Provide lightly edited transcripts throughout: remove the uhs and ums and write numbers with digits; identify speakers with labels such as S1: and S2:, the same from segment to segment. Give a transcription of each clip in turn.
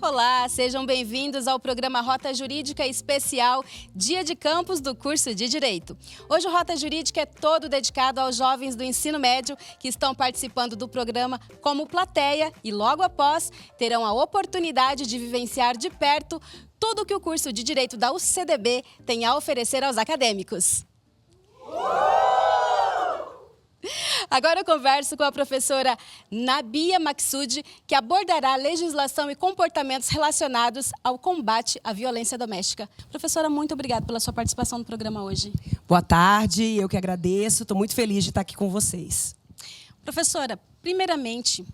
S1: Olá, sejam bem-vindos ao programa Rota Jurídica Especial Dia de Campus do curso de Direito. Hoje o Rota Jurídica é todo dedicado aos jovens do ensino médio que estão participando do programa como plateia e logo após terão a oportunidade de vivenciar de perto tudo o que o curso de Direito da UCDB tem a oferecer aos acadêmicos. Agora eu converso com a professora Nabia Maksud, que abordará legislação e comportamentos relacionados ao combate à violência doméstica. Professora, muito obrigada pela sua participação no programa hoje.
S2: Boa tarde, eu que agradeço, estou muito feliz de estar aqui com vocês.
S1: Professora, primeiramente,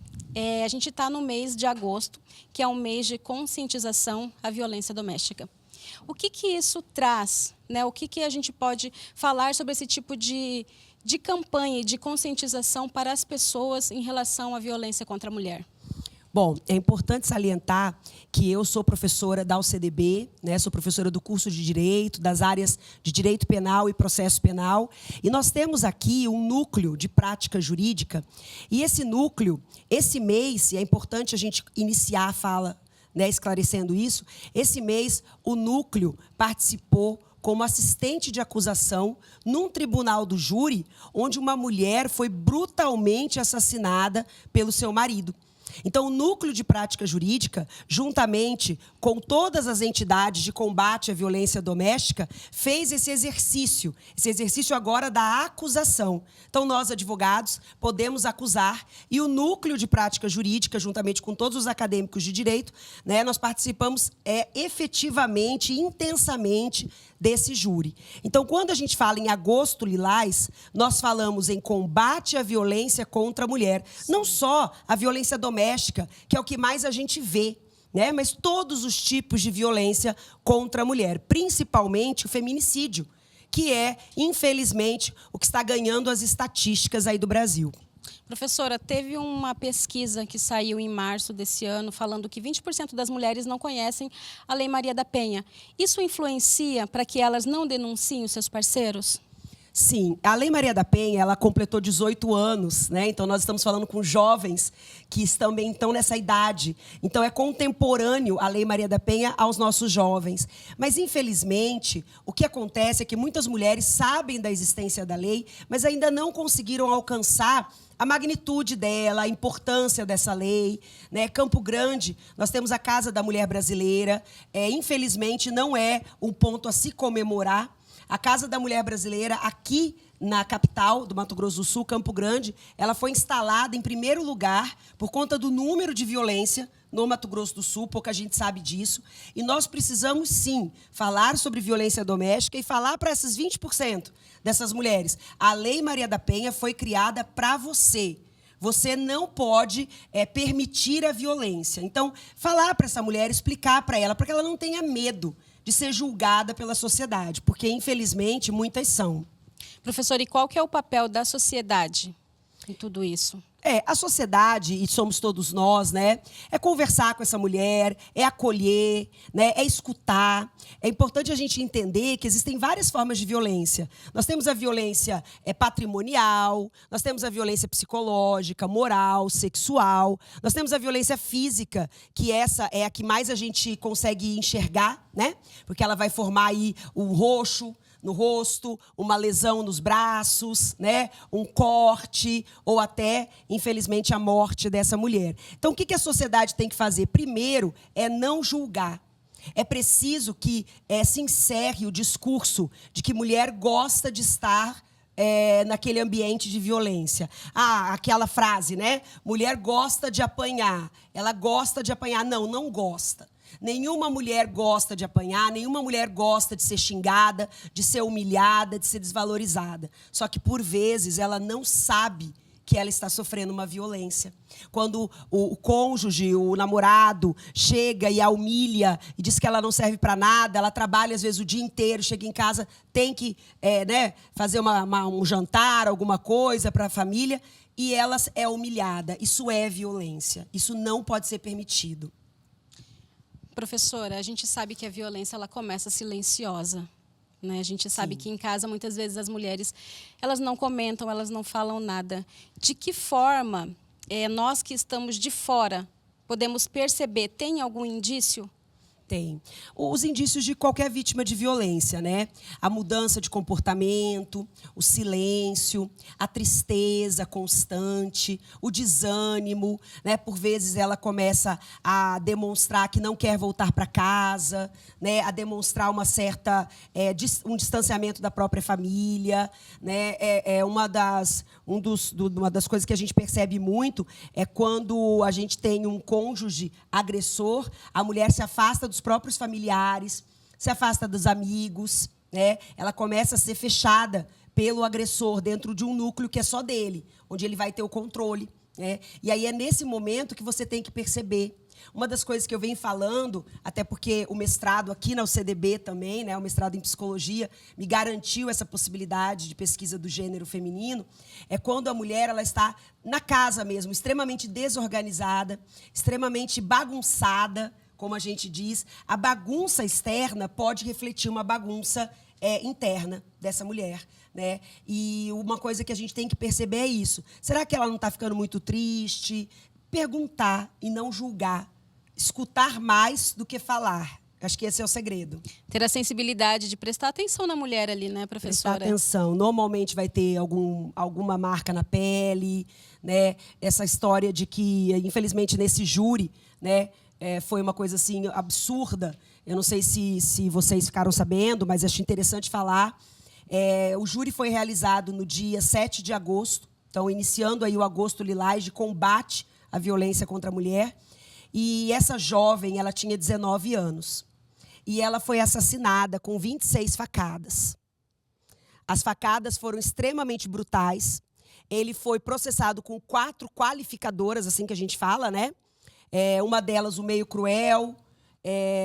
S1: a gente está no mês de agosto, que é um mês de conscientização à violência doméstica. O que isso traz, né? O que a gente pode falar sobre esse tipo de campanha e de conscientização para as pessoas em relação à violência contra a mulher?
S2: Bom, é importante salientar que eu sou professora da UCDB, né? Sou professora do curso de Direito, das áreas de Direito Penal e Processo Penal. E nós temos aqui um núcleo de prática jurídica. E esse núcleo, esse mês, e é importante a gente iniciar a fala, né, esclarecendo isso, esse mês o núcleo participou como assistente de acusação num tribunal do júri, onde uma mulher foi brutalmente assassinada pelo seu marido. Então, o Núcleo de Prática Jurídica, juntamente com todas as entidades de combate à violência doméstica, fez esse exercício agora da acusação. Então, nós, advogados, podemos acusar, e o Núcleo de Prática Jurídica, juntamente com todos os acadêmicos de direito, né, nós participamos efetivamente, intensamente, desse júri. Então, quando a gente fala em Agosto Lilás, nós falamos em combate à violência contra a mulher. Não só a violência doméstica, que é o que mais a gente vê, né? Mas todos os tipos de violência contra a mulher, principalmente o feminicídio, que é, infelizmente, o que está ganhando as estatísticas aí do Brasil.
S1: Professora, teve uma pesquisa que saiu em março desse ano falando que 20% das mulheres não conhecem a Lei Maria da Penha. Isso influencia para que elas não denunciem os seus parceiros?
S2: Sim, a Lei Maria da Penha, ela completou 18 anos, né? Então, nós estamos falando com jovens que também estão nessa idade. Então, é contemporâneo a Lei Maria da Penha aos nossos jovens. Mas, infelizmente, o que acontece é que muitas mulheres sabem da existência da lei, mas ainda não conseguiram alcançar a magnitude dela, a importância dessa lei, né? Campo Grande, nós temos a Casa da Mulher Brasileira, infelizmente não é um ponto a se comemorar. A Casa da Mulher Brasileira, aqui na capital do Mato Grosso do Sul, Campo Grande, ela foi instalada em primeiro lugar por conta do número de violência no Mato Grosso do Sul, pouca gente sabe disso. E nós precisamos, sim, falar sobre violência doméstica e falar para essas 20% dessas mulheres. A Lei Maria da Penha foi criada para você. Você não pode permitir a violência. Então, falar para essa mulher, explicar para ela que ela não tenha medo de ser julgada pela sociedade, porque, infelizmente, muitas são.
S1: Professora, e qual que é o papel da sociedade em tudo isso?
S2: A sociedade, e somos todos nós, né? É conversar com essa mulher, é acolher, né? É escutar. É importante a gente entender que existem várias formas de violência. Nós temos a violência patrimonial, nós temos a violência psicológica, moral, sexual, nós temos a violência física, que essa é a que mais a gente consegue enxergar, né? Porque ela vai formar aí o roxo no rosto, uma lesão nos braços, né? Um corte ou até, infelizmente, a morte dessa mulher. Então, o que a sociedade tem que fazer? Primeiro, é não julgar. É preciso que se encerre o discurso de que mulher gosta de estar naquele ambiente de violência. Aquela frase, né? Mulher gosta de apanhar. Ela gosta de apanhar. Não, não gosta. Nenhuma mulher gosta de apanhar, nenhuma mulher gosta de ser xingada, de ser humilhada, de ser desvalorizada. Só que, por vezes, ela não sabe que ela está sofrendo uma violência. Quando o cônjuge, o namorado, chega e a humilha e diz que ela não serve para nada, ela trabalha, às vezes, o dia inteiro, chega em casa, tem que fazer um jantar, alguma coisa para a família, e ela é humilhada. Isso é violência. Isso não pode ser permitido.
S1: Professora, a gente sabe que a violência ela começa silenciosa, né? A gente sabe que em casa, muitas vezes, as mulheres elas não comentam, elas não falam nada. De que forma nós que estamos de fora podemos perceber? Tem algum indício?
S2: Tem. Os indícios de qualquer vítima de violência, né? A mudança de comportamento, o silêncio, a tristeza constante, o desânimo, né? Por vezes ela começa a demonstrar que não quer voltar para casa, né? A demonstrar uma certa um distanciamento da própria família, né? Uma das coisas que a gente percebe muito é quando a gente tem um cônjuge agressor, a mulher se afasta dos próprios familiares, se afasta dos amigos, né? Ela começa a ser fechada pelo agressor dentro de um núcleo que é só dele, onde ele vai ter o controle, né? E aí é nesse momento que você tem que perceber. Uma das coisas que eu venho falando, até porque o mestrado aqui na UCDB também, né, o mestrado em psicologia, me garantiu essa possibilidade de pesquisa do gênero feminino, é quando a mulher ela está na casa mesmo, extremamente desorganizada, extremamente bagunçada, como a gente diz. A bagunça externa pode refletir uma bagunça interna dessa mulher, né? E uma coisa que a gente tem que perceber é isso. Será que ela não está ficando muito triste? Perguntar e não julgar. Escutar mais do que falar. Acho que esse é o segredo.
S1: Ter a sensibilidade de prestar atenção na mulher ali, né, professora?
S2: Prestar atenção. Normalmente vai ter alguma marca na pele, né? Essa história de que, infelizmente, nesse júri, né, foi uma coisa assim absurda. Eu não sei se vocês ficaram sabendo, mas acho interessante falar. O júri foi realizado no dia 7 de agosto, então iniciando aí o Agosto Lilás de combate à violência contra a mulher. E essa jovem, ela tinha 19 anos. E ela foi assassinada com 26 facadas. As facadas foram extremamente brutais. Ele foi processado com 4 qualificadoras, assim que a gente fala, né? Uma delas, o meio cruel,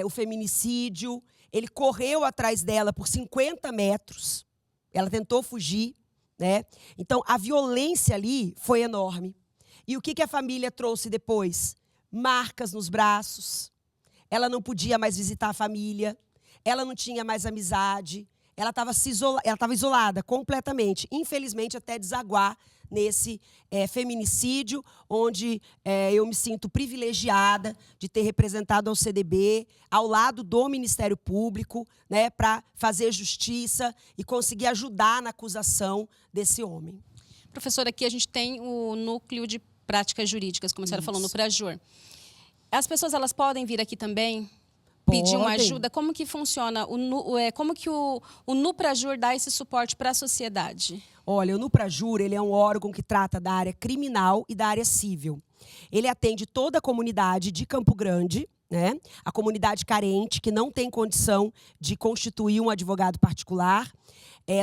S2: o feminicídio. Ele correu atrás dela por 50 metros. Ela tentou fugir, né? Então, a violência ali foi enorme. E o que a família trouxe depois? Marcas nos braços. Ela não podia mais visitar a família. Ela não tinha mais amizade. Ela estava isolada completamente. Infelizmente, até desaguar nesse feminicídio, onde eu me sinto privilegiada de ter representado ao CDB, ao lado do Ministério Público, né, para fazer justiça e conseguir ajudar na acusação desse homem.
S1: Professora, aqui a gente tem o núcleo de práticas jurídicas, como a senhora falou, no Prajur. As pessoas elas podem vir aqui também pedir uma ajuda? Como que funciona? Como que o NuPrajur dá esse suporte para a sociedade?
S2: Olha, o NuPrajur ele é um órgão que trata da área criminal e da área civil. Ele atende toda a comunidade de Campo Grande, né? A comunidade carente, que não tem condição de constituir um advogado particular.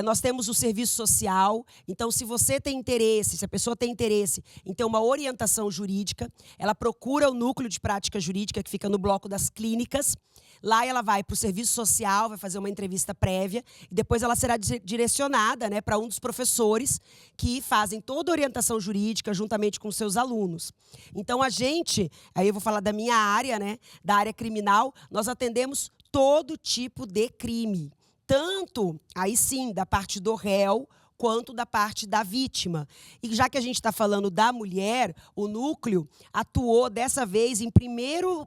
S2: Nós temos o serviço social, então se você tem interesse, se a pessoa tem interesse em ter uma orientação jurídica, ela procura o núcleo de prática jurídica que fica no bloco das clínicas. Lá ela vai para o serviço social, vai fazer uma entrevista prévia e depois ela será direcionada, né, para um dos professores que fazem toda a orientação jurídica juntamente com seus alunos. Então a gente, aí eu vou falar da minha área, né, da área criminal, nós atendemos todo tipo de crime. Tanto, aí sim, da parte do réu, quanto da parte da vítima. E já que a gente está falando da mulher, o núcleo atuou dessa vez,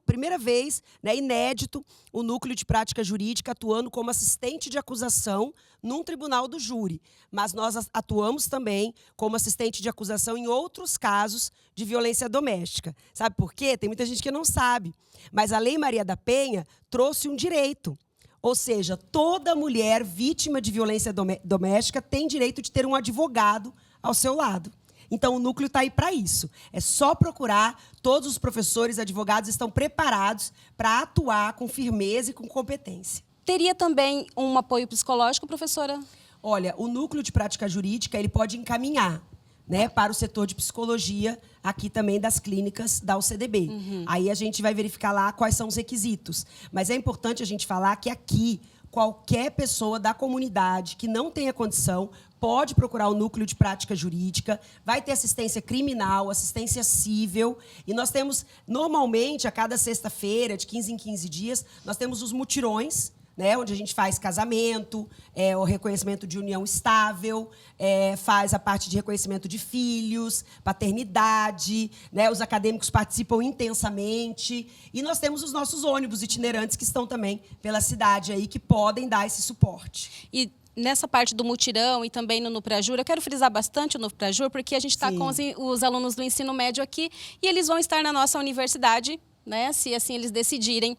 S2: primeira vez, né, inédito, o núcleo de prática jurídica atuando como assistente de acusação num tribunal do júri. Mas nós atuamos também como assistente de acusação em outros casos de violência doméstica. Sabe por quê? Tem muita gente que não sabe. Mas a Lei Maria da Penha trouxe um direito. Ou seja, toda mulher vítima de violência doméstica tem direito de ter um advogado ao seu lado. Então, o núcleo está aí para isso. É só procurar, todos os professores, advogados estão preparados para atuar com firmeza e com competência.
S1: Teria também um apoio psicológico, professora?
S2: Olha, o núcleo de prática jurídica ele pode encaminhar, né, para o setor de psicologia, aqui também das clínicas da UCDB. Aí a gente vai verificar lá quais são os requisitos. Mas é importante a gente falar que aqui, qualquer pessoa da comunidade que não tenha condição pode procurar o núcleo de prática jurídica, vai ter assistência criminal, assistência cível, e nós temos, normalmente, a cada sexta-feira, de 15 em 15 dias, nós temos os mutirões, né, onde a gente faz casamento, o reconhecimento de união estável, faz a parte de reconhecimento de filhos, paternidade, né, os acadêmicos participam intensamente. E nós temos os nossos ônibus itinerantes que estão também pela cidade aí, que podem dar esse suporte.
S1: E nessa parte do mutirão e também no Nuprajur, eu quero frisar bastante o Nuprajur, porque a gente está com os alunos do ensino médio aqui e eles vão estar na nossa universidade, né, se assim eles decidirem.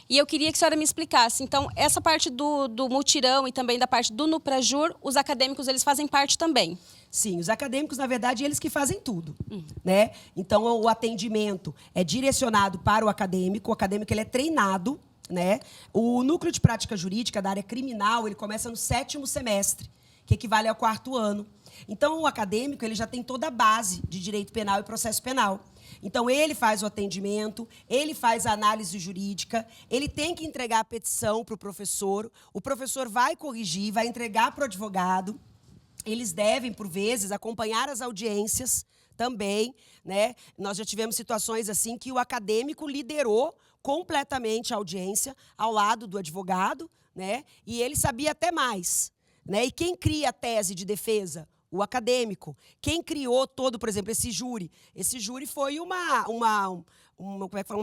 S1: E eu queria que a senhora me explicasse, então, essa parte do mutirão e também da parte do Nuprajur, os acadêmicos, eles fazem parte também?
S2: Sim, os acadêmicos, na verdade, eles que fazem tudo, né? Então, o atendimento é direcionado para o acadêmico ele é treinado, né? O núcleo de prática jurídica da área criminal, ele começa no 7º semestre, que equivale ao 4º ano. Então, o acadêmico, ele já tem toda a base de direito penal e processo penal. Então, ele faz o atendimento, ele faz a análise jurídica, ele tem que entregar a petição para o professor vai corrigir, vai entregar para o advogado. Eles devem, por vezes, acompanhar as audiências também, né? Nós já tivemos situações assim que o acadêmico liderou completamente a audiência ao lado do advogado, né? E ele sabia até mais, né? E quem cria a tese de defesa? O acadêmico. Quem criou todo, por exemplo, esse júri? Esse júri foi uma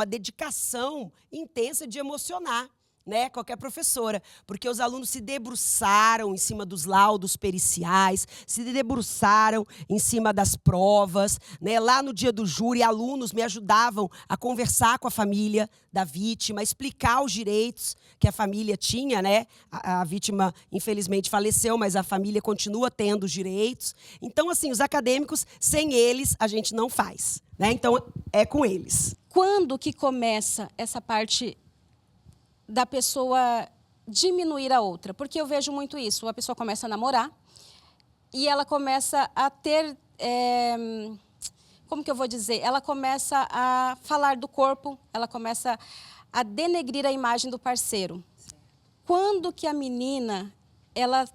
S2: dedicação intensa de emocionar, né, qualquer professora, porque os alunos se debruçaram em cima dos laudos periciais, se debruçaram em cima das provas, né? Lá no dia do júri, alunos me ajudavam a conversar com a família da vítima, a explicar os direitos que a família tinha, né? A vítima, infelizmente, faleceu, mas a família continua tendo os direitos. Então, assim, os acadêmicos, sem eles, a gente não faz, né? Então, é com eles.
S1: Quando que começa essa parte da pessoa diminuir a outra? Porque eu vejo muito isso. A pessoa começa a namorar e ela começa a ter... como que eu vou dizer? Ela começa a falar do corpo, ela começa a denegrir a imagem do parceiro. Quando que a menina, ela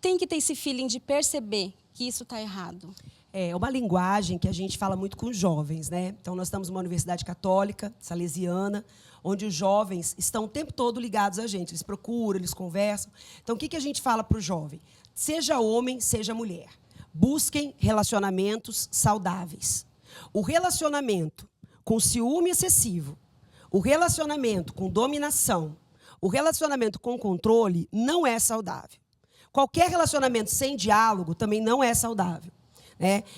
S1: tem que ter esse feeling de perceber que isso está errado?
S2: É uma linguagem que a gente fala muito com os jovens, né? Então, nós estamos numa universidade católica, salesiana, onde os jovens estão o tempo todo ligados a gente. Eles procuram, eles conversam. Então, o que a gente fala para o jovem? Seja homem, seja mulher. Busquem relacionamentos saudáveis. O relacionamento com ciúme excessivo, o relacionamento com dominação, o relacionamento com controle não é saudável. Qualquer relacionamento sem diálogo também não é saudável.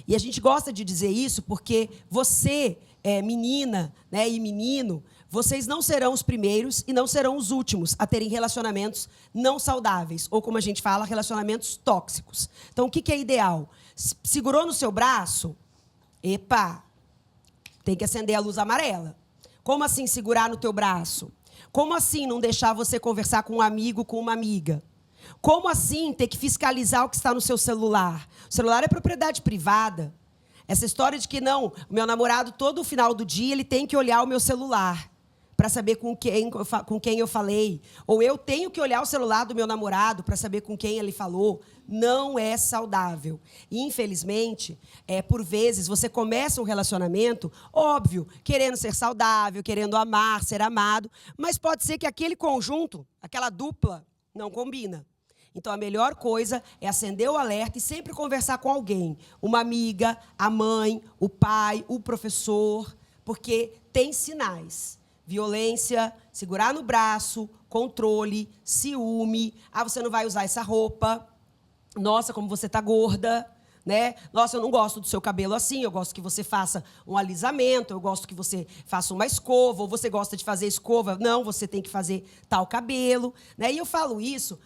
S2: E a gente gosta de dizer isso porque você, menina, né, e menino, vocês não serão os primeiros e não serão os últimos a terem relacionamentos não saudáveis, ou como a gente fala, relacionamentos tóxicos. Então, o que é ideal? Segurou no seu braço? Epa, tem que acender a luz amarela. Como assim segurar no teu braço? Como assim não deixar você conversar com um amigo, com uma amiga? Como assim ter que fiscalizar o que está no seu celular? O celular é propriedade privada. Essa história de que não, o meu namorado, todo final do dia, ele tem que olhar o meu celular para saber com quem eu falei. Ou eu tenho que olhar o celular do meu namorado para saber com quem ele falou. Não é saudável. E, infelizmente, por vezes, você começa um relacionamento, óbvio, querendo ser saudável, querendo amar, ser amado, mas pode ser que aquele conjunto, aquela dupla, não combina. Então, a melhor coisa é acender o alerta e sempre conversar com alguém. Uma amiga, a mãe, o pai, o professor, porque tem sinais. Violência, segurar no braço, controle, ciúme. Ah, você não vai usar essa roupa. Nossa, como você está gorda. Né? Nossa, eu não gosto do seu cabelo assim, eu gosto que você faça um alisamento, eu gosto que você faça uma escova, ou você gosta de fazer escova, não, você tem que fazer tal cabelo. Né? E eu falo isso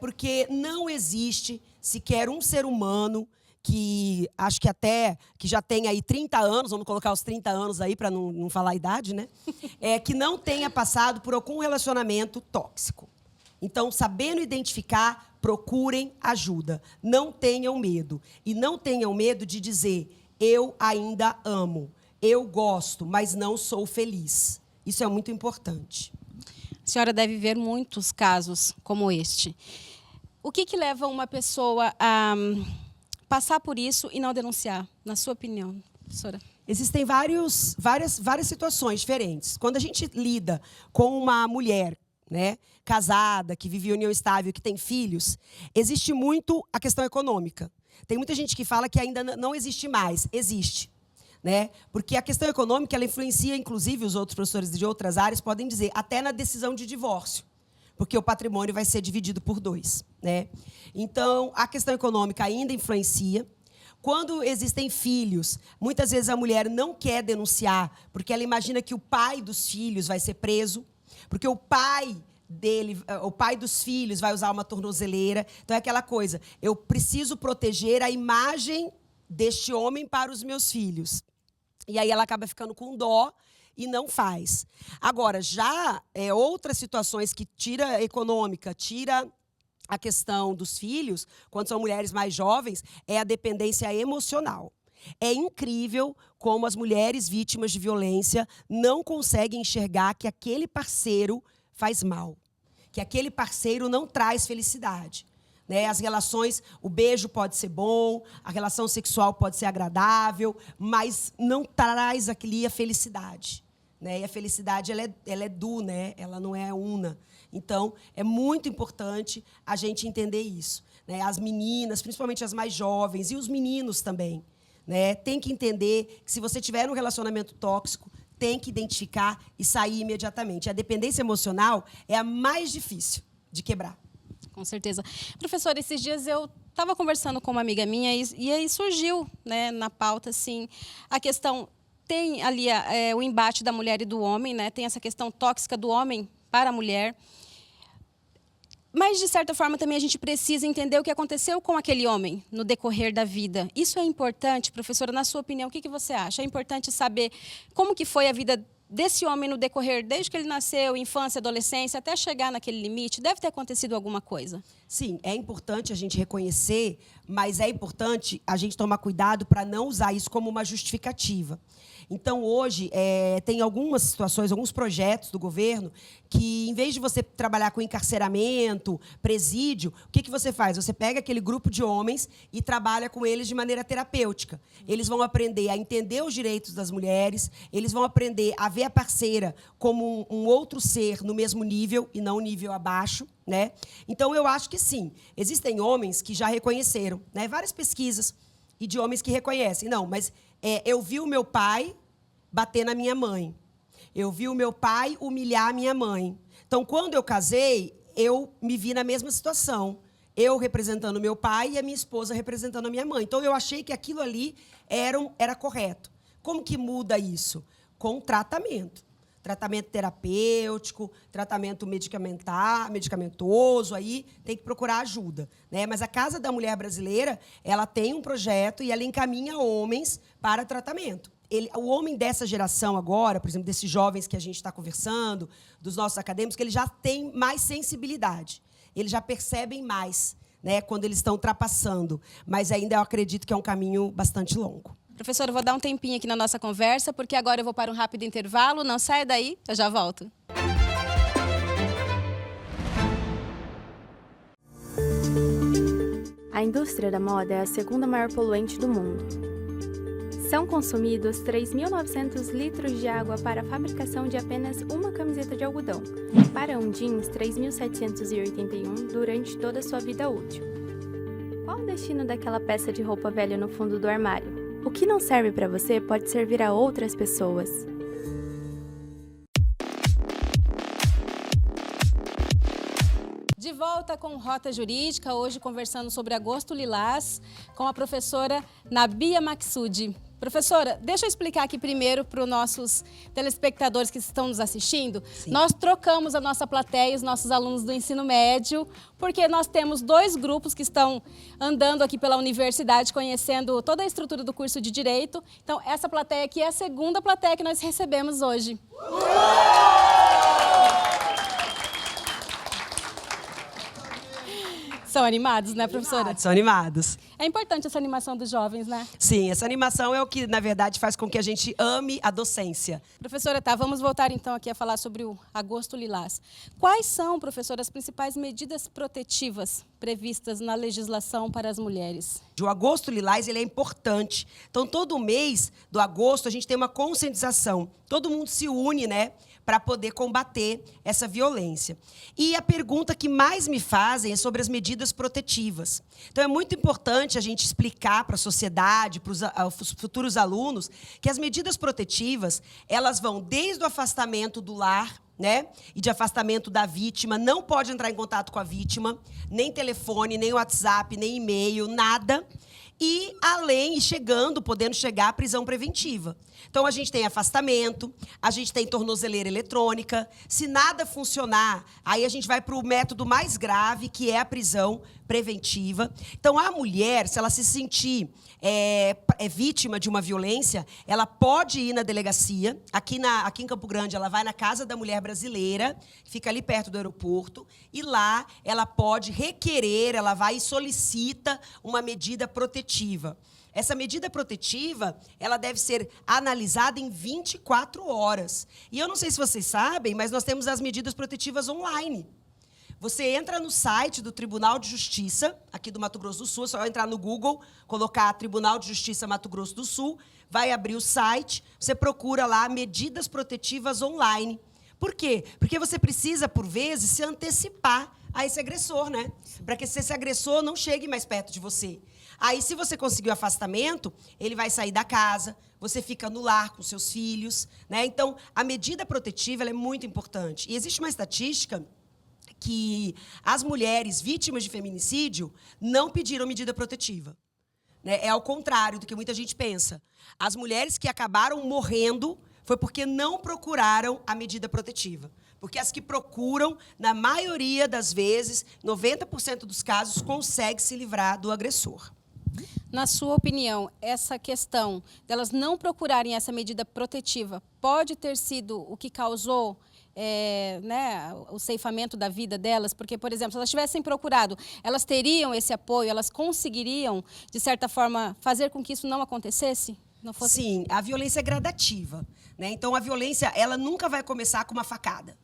S2: porque não existe sequer um ser humano que, acho que até, que já tem aí 30 anos, vamos colocar os 30 anos aí para não falar a idade, né? Que não tenha passado por algum relacionamento tóxico. Então, sabendo identificar, procurem ajuda. Não tenham medo. E não tenham medo de dizer, eu ainda amo, eu gosto, mas não sou feliz. Isso é muito importante.
S1: A senhora deve ver muitos casos como este. O que leva uma pessoa a passar por isso e não denunciar, na sua opinião, professora?
S2: Existem várias situações diferentes. Quando a gente lida com uma mulher, né, casada, que vive em união estável, que tem filhos, existe muito a questão econômica. Tem muita gente que fala que ainda não existe mais. Existe. Né? Porque a questão econômica ela influencia, inclusive, os outros professores de outras áreas podem dizer, até na decisão de divórcio, porque o patrimônio vai ser dividido por 2. Né? Então, a questão econômica ainda influencia. Quando existem filhos, muitas vezes a mulher não quer denunciar, porque ela imagina que o pai dos filhos vai ser preso, porque o pai dos filhos vai usar uma tornozeleira. Então, é aquela coisa, eu preciso proteger a imagem deste homem para os meus filhos. E aí ela acaba ficando com dó e não faz. Agora, já outras situações que tira econômica, tira a questão dos filhos, quando são mulheres mais jovens, é a dependência emocional. É incrível como as mulheres vítimas de violência não conseguem enxergar que aquele parceiro faz mal, que aquele parceiro não traz felicidade. Né? As relações, o beijo pode ser bom, a relação sexual pode ser agradável, mas não traz ali a felicidade. Né? E a felicidade ela é né? Ela não é una. Então, é muito importante a gente entender isso. Né? As meninas, principalmente as mais jovens, e os meninos também, né? Tem que entender que se você tiver um relacionamento tóxico, tem que identificar e sair imediatamente. A dependência emocional é a mais difícil de quebrar.
S1: Com certeza. Professora, esses dias eu estava conversando com uma amiga minha e aí surgiu, né, na pauta assim, a questão, tem ali o embate da mulher e do homem, né, tem essa questão tóxica do homem para a mulher, mas, de certa forma, também a gente precisa entender o que aconteceu com aquele homem no decorrer da vida. Isso é importante, professora, na sua opinião, o que você acha? É importante saber como que foi a vida desse homem no decorrer, desde que ele nasceu, infância, adolescência, até chegar naquele limite? Deve ter acontecido alguma coisa.
S2: Sim, é importante a gente reconhecer, mas é importante a gente tomar cuidado para não usar isso como uma justificativa. Então, hoje, tem algumas situações, alguns projetos do governo que, em vez de você trabalhar com encarceramento, presídio, o que você faz? Você pega aquele grupo de homens e trabalha com eles de maneira terapêutica. Eles vão aprender a entender os direitos das mulheres, eles vão aprender a ver a parceira como um outro ser no mesmo nível e não um nível abaixo. Né? Então, eu acho que sim. Existem homens que já reconheceram, né? Várias pesquisas e de homens que reconhecem. Não, mas eu vi o meu pai bater na minha mãe. Eu vi o meu pai humilhar a minha mãe. Então, quando eu casei, eu me vi na mesma situação. Eu representando meu pai e a minha esposa representando a minha mãe. Então, eu achei que aquilo ali era correto. Como que muda isso? Com tratamento. Tratamento terapêutico, tratamento medicamentoso, aí tem que procurar ajuda. Né? Mas a Casa da Mulher Brasileira, ela tem um projeto e ela encaminha homens para tratamento. O homem dessa geração agora, por exemplo, desses jovens que a gente está conversando, dos nossos acadêmicos, que eles já têm mais sensibilidade. Eles já percebem mais, né, quando eles estão ultrapassando. Mas ainda eu acredito que é um caminho bastante longo.
S1: Professora, eu vou dar um tempinho aqui na nossa conversa, porque agora eu vou para um rápido intervalo. Não saia daí, eu já volto.
S3: A indústria da moda é a segunda maior poluente do mundo. São consumidos 3.900 litros de água para a fabricação de apenas uma camiseta de algodão. Para um jeans, 3.781 durante toda a sua vida útil. Qual o destino daquela peça de roupa velha no fundo do armário? O que não serve para você pode servir a outras pessoas.
S1: De volta com Rota Jurídica, hoje conversando sobre agosto lilás com a professora Nabia Maksud. Professora, deixa eu explicar aqui primeiro para os nossos telespectadores que estão nos assistindo. Sim. Nós trocamos a nossa plateia, os nossos alunos do ensino médio, porque nós temos 2 grupos que estão andando aqui pela universidade, conhecendo toda a estrutura do curso de Direito. Então, essa plateia aqui é a segunda plateia que nós recebemos hoje. São animados, né, professora?
S2: São animados.
S1: É importante essa animação dos jovens, né?
S2: Sim, essa animação é o que, na verdade, faz com que a gente ame a docência.
S1: Professora, tá, vamos voltar então aqui a falar sobre o Agosto Lilás. Quais são, professora, as principais medidas protetivas previstas na legislação para as mulheres?
S2: O Agosto Lilás, ele é importante. Então, todo mês do agosto, a gente tem uma conscientização. Todo mundo se une, né, para poder combater essa violência. E a pergunta que mais me fazem é sobre as medidas protetivas. Então, é muito importante a gente explicar para a sociedade, para os futuros alunos, que as medidas protetivas, elas vão desde o afastamento do lar, né, e de afastamento da vítima, não pode entrar em contato com a vítima, nem telefone, nem WhatsApp, nem e-mail, nada. E além, podendo chegar à prisão preventiva. Então, a gente tem afastamento, a gente tem tornozeleira eletrônica. Se nada funcionar, aí a gente vai para o método mais grave, que é a prisão preventiva. Então, a mulher, se ela se sentir vítima de uma violência, ela pode ir na delegacia. Aqui em Campo Grande, ela vai na Casa da Mulher Brasileira, que fica ali perto do aeroporto, e lá ela pode requerer, ela vai e solicita uma medida protetiva. Essa medida protetiva, ela deve ser analisada em 24 horas. E eu não sei se vocês sabem, mas nós temos as medidas protetivas online. Você entra no site do Tribunal de Justiça, aqui do Mato Grosso do Sul, é só entrar no Google, colocar Tribunal de Justiça Mato Grosso do Sul, vai abrir o site, você procura lá medidas protetivas online. Por quê? Porque você precisa, por vezes, se antecipar a esse agressor, né? Para que esse agressor não chegue mais perto de você. Aí, se você conseguir o afastamento, ele vai sair da casa, você fica no lar com seus filhos, né? Então, a medida protetiva ela é muito importante. E existe uma estatística que as mulheres vítimas de feminicídio não pediram medida protetiva. Né? É ao contrário do que muita gente pensa. As mulheres que acabaram morrendo foi porque não procuraram a medida protetiva. Porque as que procuram, na maioria das vezes, 90% dos casos, conseguem se livrar do agressor.
S1: Na sua opinião, essa questão delas não procurarem essa medida protetiva pode ter sido o que causou né, o ceifamento da vida delas? Porque, por exemplo, se elas tivessem procurado, elas teriam esse apoio, elas conseguiriam, de certa forma, fazer com que isso não acontecesse? Não fosse...
S2: Sim, a violência é gradativa. Né? Então, a violência ela nunca vai começar com uma facada.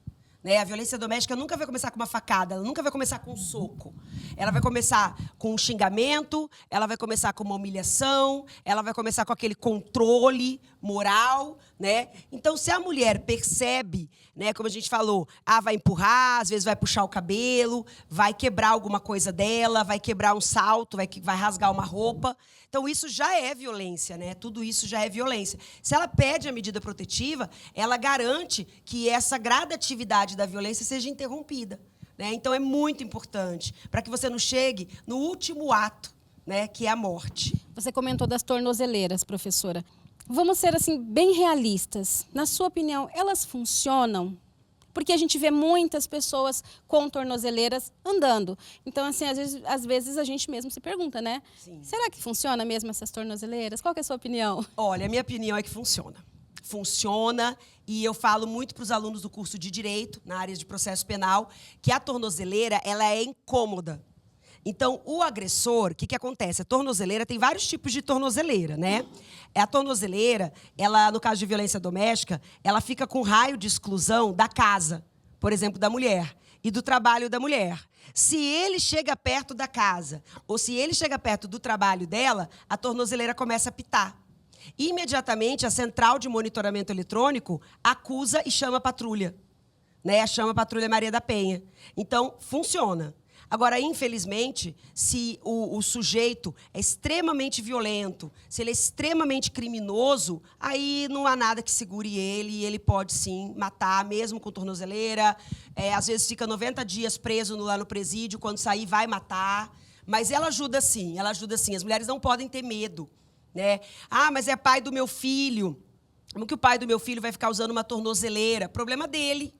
S2: Né? A violência doméstica nunca vai começar com uma facada, ela nunca vai começar com um soco. Ela vai começar com um xingamento, ela vai começar com uma humilhação, ela vai começar com aquele controle moral, né? Então, se a mulher percebe, né, como a gente falou, vai empurrar, às vezes vai puxar o cabelo, vai quebrar alguma coisa dela, vai quebrar um salto, vai rasgar uma roupa. Então, isso já é violência, né? Tudo isso já é violência. Se ela pede a medida protetiva, ela garante que essa gradatividade da violência seja interrompida. Né? Então, é muito importante para que você não chegue no último ato, né, que é a morte.
S1: Você comentou das tornozeleiras, professora. Vamos ser assim bem realistas. Na sua opinião, elas funcionam? Porque a gente vê muitas pessoas com tornozeleiras andando. Então, assim, às vezes a gente mesmo se pergunta, né? Sim. Será que funciona mesmo essas tornozeleiras? Qual que é a sua opinião?
S2: Olha, a minha opinião é que funciona. Funciona, e eu falo muito para os alunos do curso de Direito, na área de processo penal, que a tornozeleira ela é incômoda. Então, o agressor, o que acontece? A tornozeleira tem vários tipos de tornozeleira, né? A tornozeleira, ela, no caso de violência doméstica, ela fica com raio de exclusão da casa, por exemplo, da mulher, e do trabalho da mulher. Se ele chega perto da casa, ou se ele chega perto do trabalho dela, a tornozeleira começa a pitar. Imediatamente, a central de monitoramento eletrônico acusa e chama a patrulha. Né? Chama a patrulha Maria da Penha. Então, funciona. Agora, infelizmente, se o sujeito é extremamente violento, se ele é extremamente criminoso, aí não há nada que segure ele, e ele pode, sim, matar, mesmo com tornozeleira. Às vezes fica 90 dias preso lá no presídio, quando sair vai matar. Mas ela ajuda sim, ela ajuda sim. As mulheres não podem ter medo. Né? Mas é pai do meu filho. Como que o pai do meu filho vai ficar usando uma tornozeleira? Problema dele,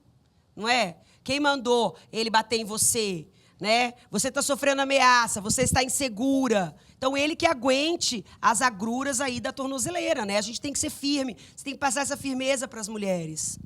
S2: não é? Quem mandou ele bater em você? Né? Você está sofrendo ameaça, você está insegura. Então, ele que aguente as agruras aí da tornozeleira. Né? A gente tem que ser firme, você tem que passar essa firmeza para as mulheres.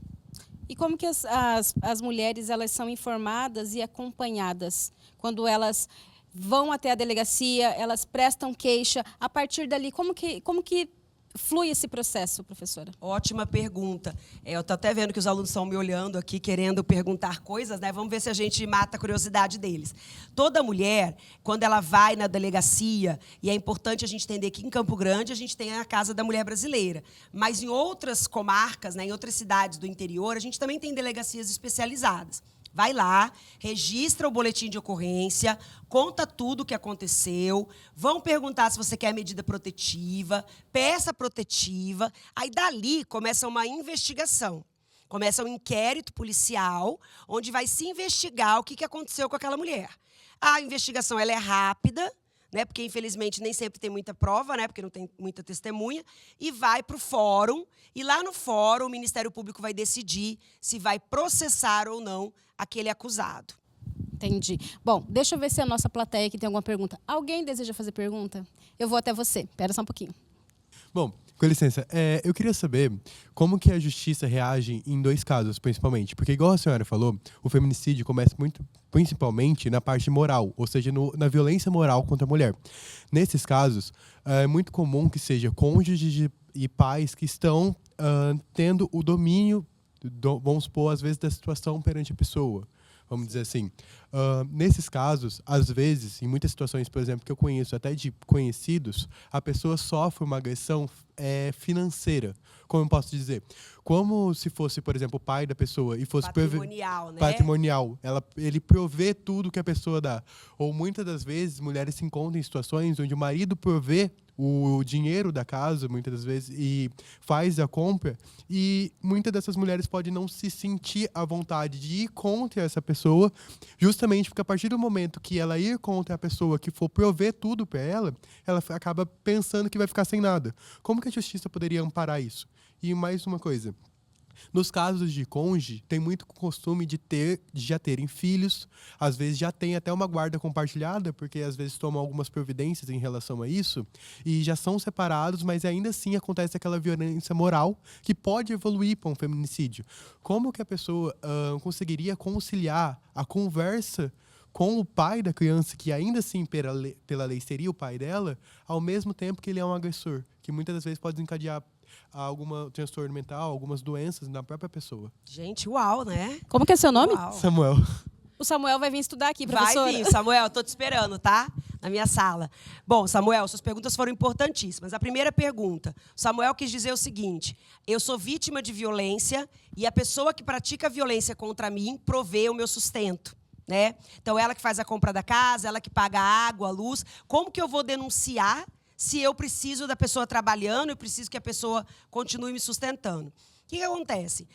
S1: E como que as mulheres elas são informadas e acompanhadas quando elas vão até a delegacia, elas prestam queixa. A partir dali, como que flui esse processo, professora?
S2: Ótima pergunta. Eu estou até vendo que os alunos estão me olhando aqui, querendo perguntar coisas, né? Vamos ver se a gente mata a curiosidade deles. Toda mulher, quando ela vai na delegacia, e é importante a gente entender que em Campo Grande a gente tem a Casa da Mulher Brasileira, mas em outras comarcas, né, em outras cidades do interior, a gente também tem delegacias especializadas. Vai lá, registra o boletim de ocorrência, conta tudo o que aconteceu, vão perguntar se você quer medida protetiva, peça protetiva, aí dali começa uma investigação. Começa um inquérito policial, onde vai se investigar o que aconteceu com aquela mulher. A investigação ela é rápida, né, porque, infelizmente, nem sempre tem muita prova, né, porque não tem muita testemunha, e vai para o fórum, e lá no fórum o Ministério Público vai decidir se vai processar ou não aquele acusado.
S1: Entendi. Bom, deixa eu ver se a nossa plateia aqui tem alguma pergunta. Alguém deseja fazer pergunta? Eu vou até você. Espera só um pouquinho.
S4: Bom, com licença, eu queria saber como que a justiça reage em 2 casos, principalmente. Porque, igual a senhora falou, o feminicídio começa principalmente na parte moral, ou seja, na violência moral contra a mulher. Nesses casos, é muito comum que seja cônjuges e pais que estão tendo o domínio, vamos supor, às vezes, da situação perante a pessoa. Vamos dizer assim. Nesses casos, às vezes, em muitas situações, por exemplo, que eu conheço até de conhecidos, a pessoa sofre uma agressão financeira. Como eu posso dizer? Como se fosse, por exemplo, o pai da pessoa e fosse
S2: patrimonial, né?
S4: Patrimonial. Ele provê tudo que a pessoa dá. Ou muitas das vezes, mulheres se encontram em situações onde o marido provê o dinheiro da casa, muitas das vezes, e faz a compra, e muitas dessas mulheres podem não se sentir à vontade de ir contra essa pessoa, justamente porque a partir do momento que ela ir contra a pessoa que for prover tudo para ela acaba pensando que vai ficar sem nada. Como que a justiça poderia amparar isso? E mais uma coisa. Nos casos de cônjuge, tem muito costume de já terem filhos, às vezes já tem até uma guarda compartilhada, porque às vezes tomam algumas providências em relação a isso, e já são separados, mas ainda assim acontece aquela violência moral que pode evoluir para um feminicídio. Como que a pessoa conseguiria conciliar a conversa com o pai da criança, que ainda assim, pela lei, seria o pai dela, ao mesmo tempo que ele é um agressor, que muitas das vezes pode desencadear algum transtorno mental, algumas doenças na própria pessoa.
S2: Gente, uau, né?
S1: Como que é seu nome?
S2: Uau.
S4: Samuel.
S1: O Samuel vai vir estudar aqui, professora.
S2: Vai vir, Samuel, estou te esperando, tá? Na minha sala. Bom, Samuel, suas perguntas foram importantíssimas. A primeira pergunta, Samuel quis dizer o seguinte: eu sou vítima de violência e a pessoa que pratica violência contra mim provê o meu sustento. Né? Então, ela que faz a compra da casa, ela que paga a água, a luz. Como que eu vou denunciar se eu preciso da pessoa trabalhando, eu preciso que a pessoa continue me sustentando? O que acontece?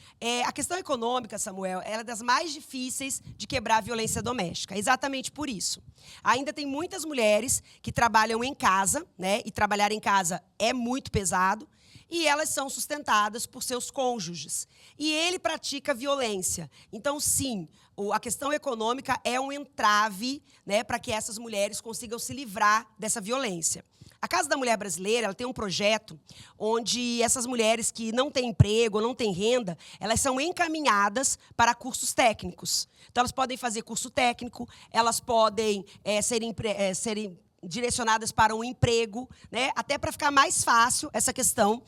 S2: A questão econômica, Samuel, ela é das mais difíceis de quebrar a violência doméstica. Exatamente por isso. Ainda tem muitas mulheres que trabalham em casa, né? E trabalhar em casa é muito pesado. E elas são sustentadas por seus cônjuges. E ele pratica violência. Então, sim, a questão econômica é um entrave, né, para que essas mulheres consigam se livrar dessa violência. A Casa da Mulher Brasileira ela tem um projeto onde essas mulheres que não têm emprego, não têm renda, elas são encaminhadas para cursos técnicos. Então, elas podem fazer curso técnico, elas podem serem direcionadas para um emprego, né? Até para ficar mais fácil essa questão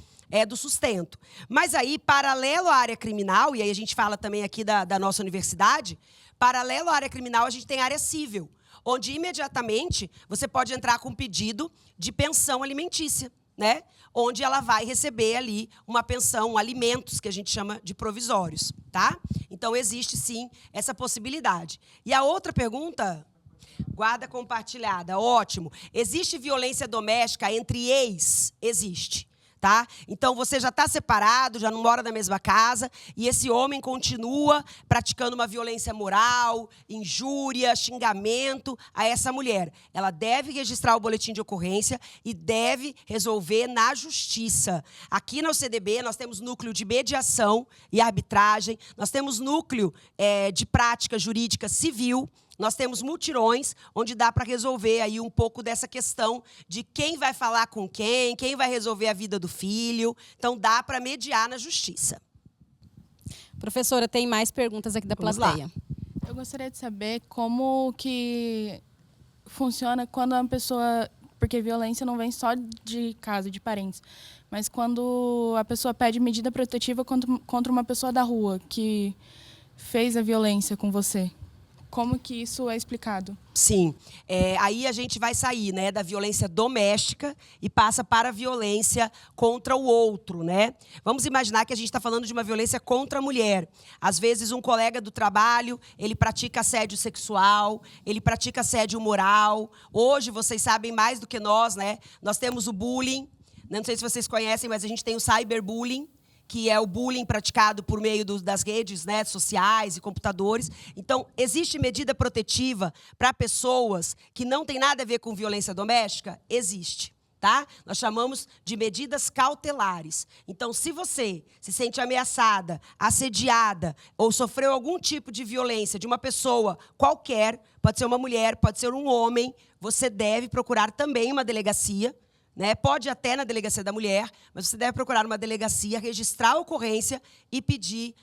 S2: do sustento. Mas aí, paralelo à área criminal, e aí a gente fala também aqui da nossa universidade, paralelo à área criminal, a gente tem a área civil, onde imediatamente você pode entrar com um pedido de pensão alimentícia, né? Onde ela vai receber ali uma pensão, alimentos, que a gente chama de provisórios, tá? Então, existe sim essa possibilidade. E a outra pergunta... Guarda compartilhada, ótimo. Existe violência doméstica entre ex? Existe, tá? Então, você já está separado, já não mora na mesma casa, e esse homem continua praticando uma violência moral, injúria, xingamento a essa mulher. Ela deve registrar o boletim de ocorrência e deve resolver na justiça. Aqui na UCDB, nós temos núcleo de mediação e arbitragem, nós temos núcleo de prática jurídica civil, nós temos mutirões, onde dá para resolver aí um pouco dessa questão de quem vai falar com quem vai resolver a vida do filho. Então, dá para mediar na justiça.
S1: Professora, tem mais perguntas aqui da plateia.
S5: Eu gostaria de saber como que funciona quando a pessoa... Porque violência não vem só de casa, de parentes. Mas quando a pessoa pede medida protetiva contra uma pessoa da rua que fez a violência com você. Como que isso é explicado?
S2: Sim. Aí a gente vai sair, né, da violência doméstica e passa para a violência contra o outro, né? Vamos imaginar que a gente está falando de uma violência contra a mulher. Às vezes, um colega do trabalho, ele pratica assédio sexual, ele pratica assédio moral. Hoje, vocês sabem mais do que nós, né? Nós temos o bullying. Não sei se vocês conhecem, mas a gente tem o cyberbullying, que é o bullying praticado por meio das redes, né, sociais e computadores. Então, existe medida protetiva para pessoas que não tem nada a ver com violência doméstica? Existe, tá? Nós chamamos de medidas cautelares. Então, se você se sente ameaçada, assediada ou sofreu algum tipo de violência de uma pessoa qualquer, pode ser uma mulher, pode ser um homem, você deve procurar também uma delegacia, né? Pode ir até na delegacia da mulher, mas você deve procurar uma delegacia, registrar a ocorrência e pedir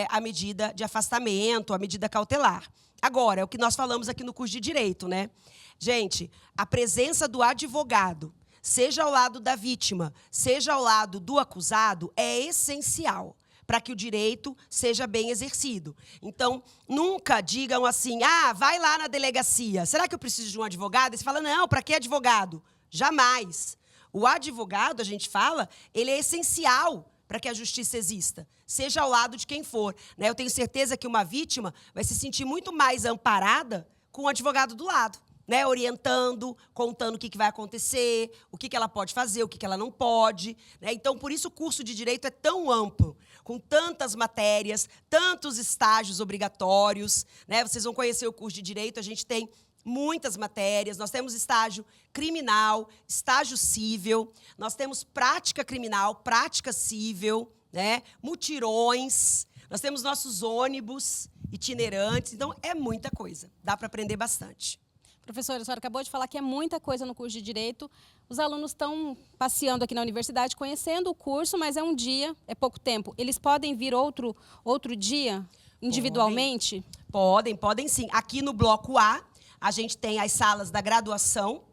S2: a medida de afastamento, a medida cautelar. Agora, é o que nós falamos aqui no curso de Direito, né? Gente, a presença do advogado, seja ao lado da vítima, seja ao lado do acusado, é essencial para que o direito seja bem exercido. Então, nunca digam assim, vai lá na delegacia, será que eu preciso de um advogado? E você fala, não, para que advogado? Jamais. O advogado, a gente fala, ele é essencial para que a justiça exista, seja ao lado de quem for, né? Eu tenho certeza que uma vítima vai se sentir muito mais amparada com o advogado do lado, né? Orientando, contando o que vai acontecer, o que ela pode fazer, o que ela não pode, né? Então, por isso o curso de Direito é tão amplo, com tantas matérias, tantos estágios obrigatórios, né? Vocês vão conhecer o curso de Direito, a gente tem muitas matérias, nós temos estágio criminal, estágio cível, nós temos prática criminal, prática cível, né? Mutirões, nós temos nossos ônibus itinerantes, então é muita coisa, dá para aprender bastante.
S1: Professora, a senhora acabou de falar que é muita coisa no curso de Direito. Os alunos estão passeando aqui na universidade, conhecendo o curso, mas é um dia, é pouco tempo. Eles podem vir outro dia, individualmente?
S2: Podem sim. Aqui no bloco A, a gente tem as salas da graduação,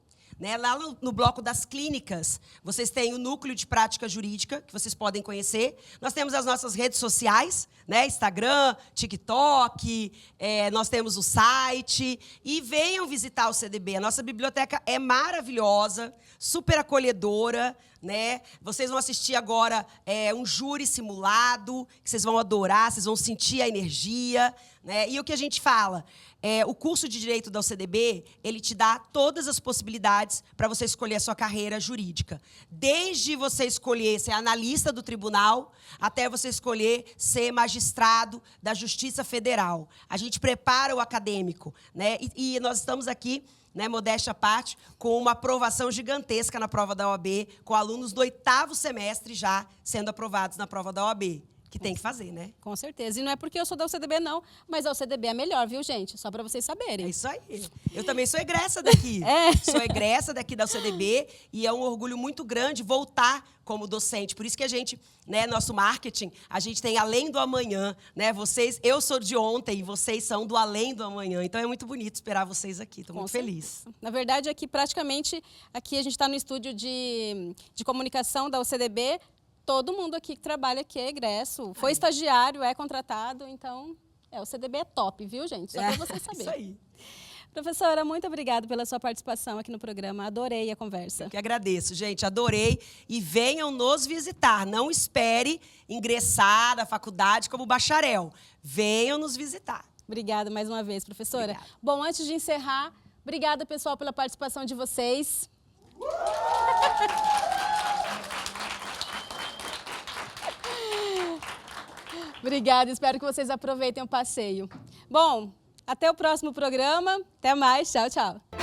S2: né? Lá no bloco das clínicas, vocês têm o núcleo de prática jurídica, que vocês podem conhecer. Nós temos as nossas redes sociais, né? Instagram, TikTok, nós temos o site. E venham visitar o CDB. A nossa biblioteca é maravilhosa, super acolhedora, né? Vocês vão assistir agora um júri simulado, que vocês vão adorar, vocês vão sentir a energia, né? E o que a gente fala? O curso de Direito da UCDB, ele te dá todas as possibilidades para você escolher a sua carreira jurídica. Desde você escolher ser analista do tribunal, até você escolher ser magistrado da Justiça Federal. A gente prepara o acadêmico, né? E nós estamos aqui, né, modéstia à parte, com uma aprovação gigantesca na prova da OAB, com alunos do 8º semestre já sendo aprovados na prova da OAB. Que tem que fazer, né?
S1: Com certeza. E não é porque eu sou da UCDB, não, mas a UCDB é melhor, viu, gente? Só para vocês saberem.
S2: É isso aí. Eu também sou egressa daqui. Sou egressa daqui da UCDB e é um orgulho muito grande voltar como docente. Por isso que a gente, né, nosso marketing, a gente tem Além do Amanhã, né? Eu sou de ontem e vocês são do Além do Amanhã. Então é muito bonito esperar vocês aqui. Estou muito feliz.
S1: Na verdade, aqui praticamente, aqui a gente está no estúdio de comunicação da UCDB. Todo mundo aqui que trabalha aqui é egresso, foi estagiário, é contratado, então o CDB é top, viu, gente? Só para vocês saberem.
S2: Isso aí.
S1: Professora, muito obrigada pela sua participação aqui no programa, adorei a conversa.
S2: Eu que agradeço, gente, adorei. E venham nos visitar, não espere ingressar na faculdade como bacharel. Venham nos visitar.
S1: Obrigada mais uma vez, professora.
S2: Obrigada.
S1: Bom, antes de encerrar, obrigada, pessoal, pela participação de vocês. Obrigada, espero que vocês aproveitem o passeio. Bom, até o próximo programa. Até mais. Tchau, tchau.